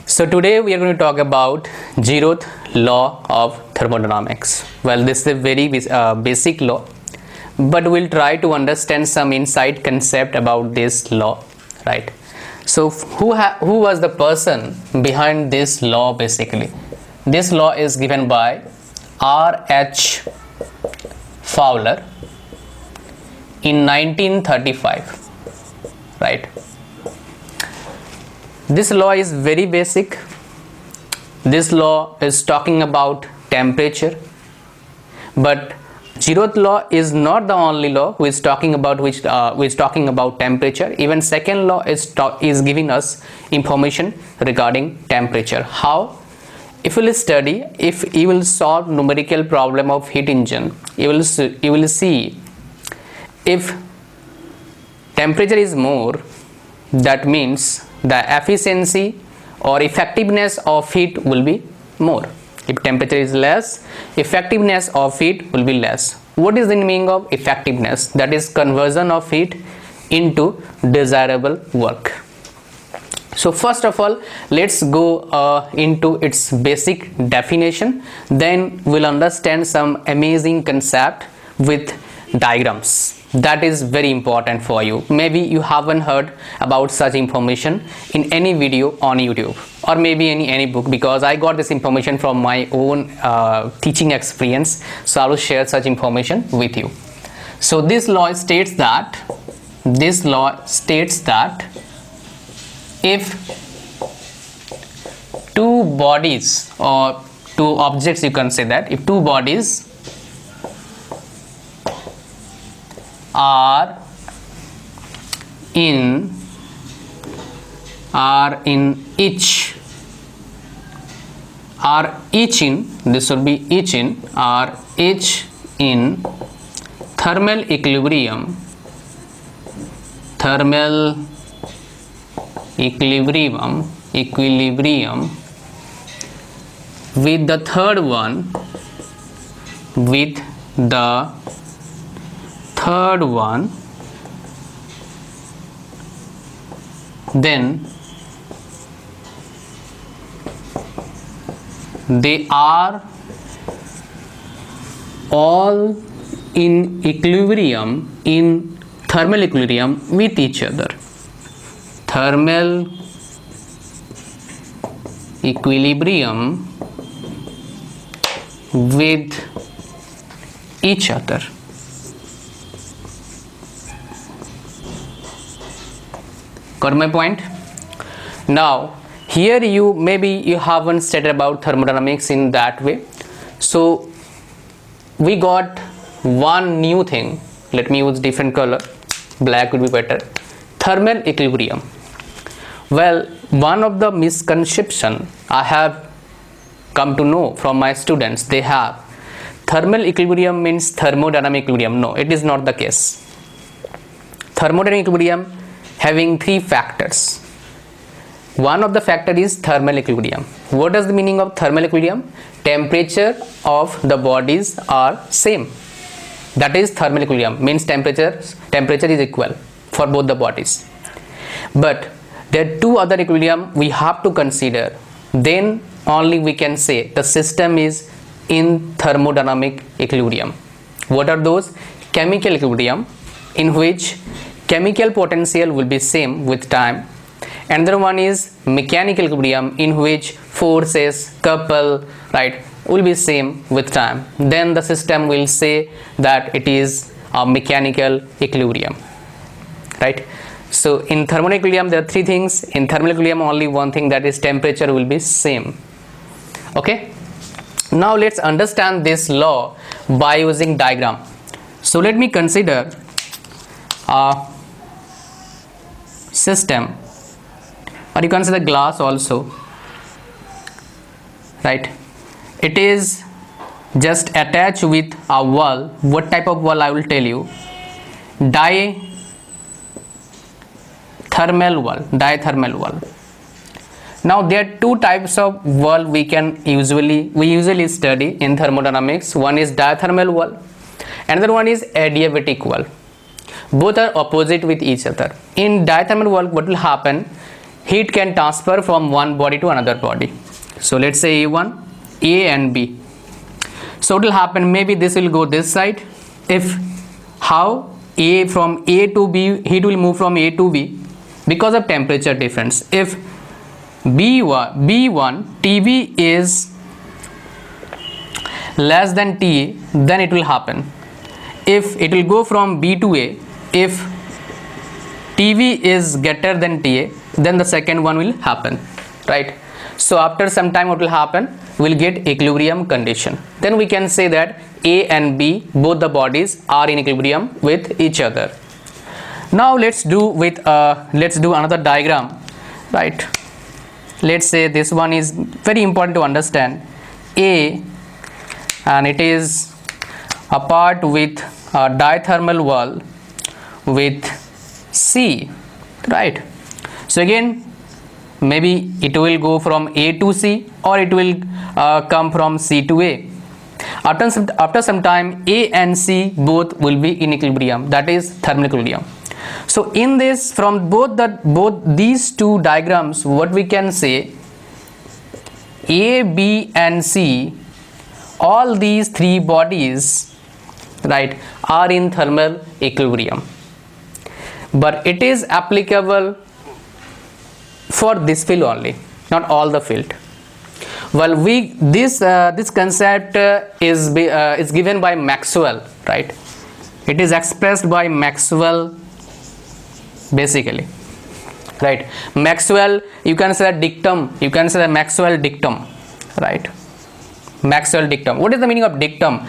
So today we are going to talk about zeroth law of thermodynamics. Well, this is a very basic law, but we'll try to understand some inside concept about this law, right? So who was the person behind this law basically? This law is given by R.H. Fowler in 1935, right? This law is very basic. This law is talking about temperature, but zeroth law is not the only law which is talking about temperature. Even second law is giving us information regarding temperature. How? If you will solve numerical problem of heat engine, you will see if temperature is more, that means the efficiency or effectiveness of heat will be more. If temperature is less, effectiveness of heat will be less. What is the meaning of effectiveness? That is conversion of heat into desirable work. So first of all, let's go into its basic definition. Then we'll understand some amazing concept with diagrams. That is very important for you. Maybe you haven't heard about such information in any video on YouTube or maybe any book, because I got this information from my own teaching experience. So I will share such information with you. So this law states that if two bodies or two objects, you can say that if two bodies are in each in thermal equilibrium with the third one then they are all in thermal equilibrium with each other. Thermal equilibrium with each other. Got my point? Now here maybe you haven't studied about thermodynamics in that way. So we got one new thing. Let me use different color. Black would be better. Thermal equilibrium. Well, one of the misconception I have come to know from my students, they have thermal equilibrium means thermodynamic equilibrium. No, it is not the case. Thermodynamic equilibrium having three factors. One of the factor is thermal equilibrium. What is the meaning of thermal equilibrium? Temperature of the bodies are same. That is thermal equilibrium, means temperature is equal for both the bodies. But there are two other equilibrium we have to consider. Then only we can say the system is in thermodynamic equilibrium. What are those? Chemical equilibrium, in which chemical potential will be same with time. Another one is mechanical equilibrium, in which forces, couple, right, will be same with time. Then the system will say that it is a mechanical equilibrium, right? So in thermal equilibrium there are three things. In thermal equilibrium only one thing, that is temperature will be same. Okay, now let's understand this law by using diagram. So let me consider a system, or you consider glass also, right? It is just attached with a wall. What type of wall I will tell you? Dithermal wall. Now there are two types of wall we usually study in thermodynamics. One is dithermal wall, another one is adiabatic wall. Both are opposite with each other. In dithermal wall, what will happen? heat can transfer from one body to another body. So let's say A1, A and B. So what will happen, maybe this will go this side. If how A from A to B, heat will move from A to B because of temperature difference. If B1 TB is less than TA, then it will happen. If it will go from B to A, if TV is greater than TA, then the second one will happen, right? So after some time what will happen, we'll get equilibrium condition. Then we can say that A and B, both the bodies are in equilibrium with each other. Now let's do another diagram, right? Let's say this one is very important to understand. A, and it is a part with a diathermal wall with C, right? So again, maybe it will go from A to C, or it will come from C to A. After some time, A and C both will be in equilibrium, that is thermal equilibrium. So in this, from both these two diagrams, what we can say, A, B and C, all these three bodies, right, are in thermal equilibrium, but it is applicable for this field only, not all the field. Well, this concept is given by Maxwell, right? It is expressed by Maxwell basically, right? Maxwell, you can say a dictum, you can say the Maxwell dictum, right? Maxwell dictum. What is the meaning of dictum?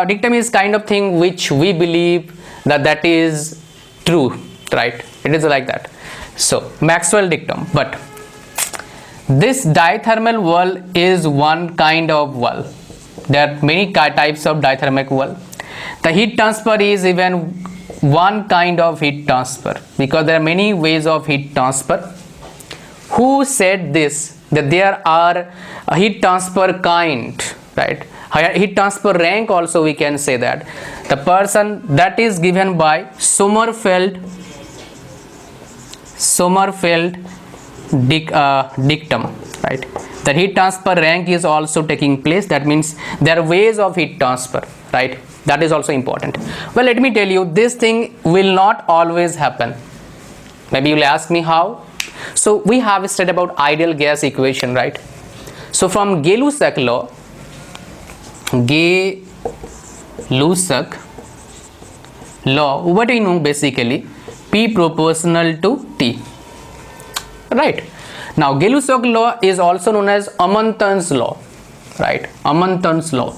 Dictum is kind of thing which we believe that is true, right? It is like that. So Maxwell dictum. But this diathermal wall is one kind of wall. There are many types of diathermal wall. The heat transfer is even one kind of heat transfer, because there are many ways of heat transfer. Who said this? That there are a heat transfer kind, right? Heat transfer rank also we can say that. The person that is given by Sommerfeld dictum, right? The heat transfer rank is also taking place. That means there are ways of heat transfer, right? That is also important. Well, let me tell you, this thing will not always happen. Maybe you will ask me how. So we have studied about ideal gas equation, right? So from Gay-Lussac law, what do you know basically? P proportional to T, right? Now Gay-Lussac law is also known as Amundsen's law, right? Amundsen's law.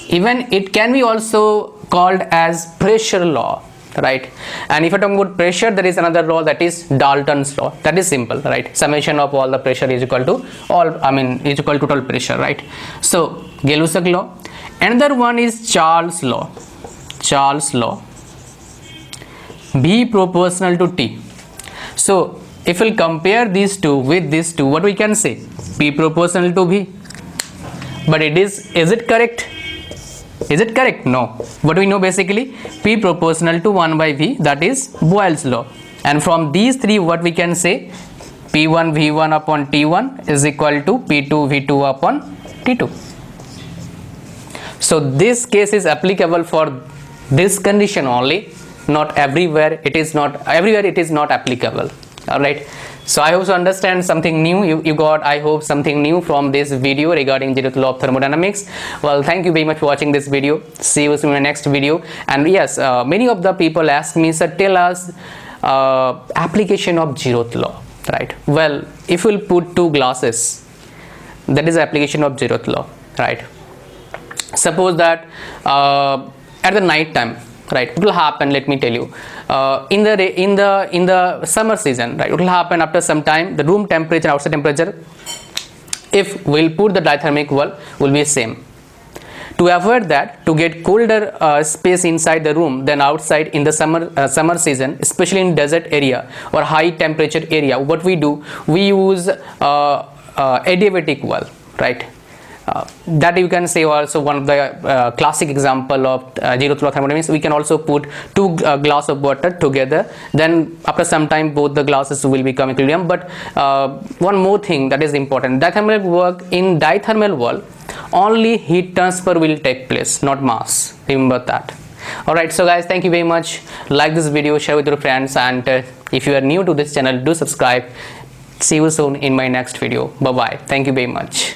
Even it can be also called as pressure law, right? And if I talk about pressure, there is another law, that is Dalton's law. That is simple, right? Summation of all the pressure is equal to total pressure, right? So Gay-Lussac law. Another one is Charles law. B proportional to T. So if we'll compare these two with these two, what we can say? P proportional to V. But is it correct? Is it correct? No. What do we know basically? P proportional to 1 by V, that is Boyle's law. And from these three, what we can say? P1 V1 upon T1 is equal to P2 V2 upon T2. So this case is applicable for this condition only, not everywhere. It is not applicable. All right. So I hope you understand something new. You got, I hope, something new from this video regarding zeroth law of thermodynamics. Well, thank you very much for watching this video. See you soon in my next video. And yes, many of the people ask me, sir, tell us application of zeroth law, right? Well, if we'll put two glasses, that is application of zeroth law, right? Suppose that at the night time, right, what will happen? Let me tell you. In the summer season, right, it will happen after some time. The room temperature, outside temperature, if we'll put the diathermic wall, will be same. To avoid that, to get colder space inside the room than outside in the summer season, especially in desert area or high temperature area, what we do? We use adiabatic wall, right? that you can say also one of the classic example of zero law thermodynamics. We can also put two glass of water together, then after some time both the glasses will become equilibrium. But one more thing that is important, dithermal work in dithermal wall, only heat transfer will take place, not mass. Remember that. Alright, so guys, thank you very much. Like this video, share with your friends, and if you are new to this channel, do subscribe. See you soon in my next video. Bye bye. Thank you very much.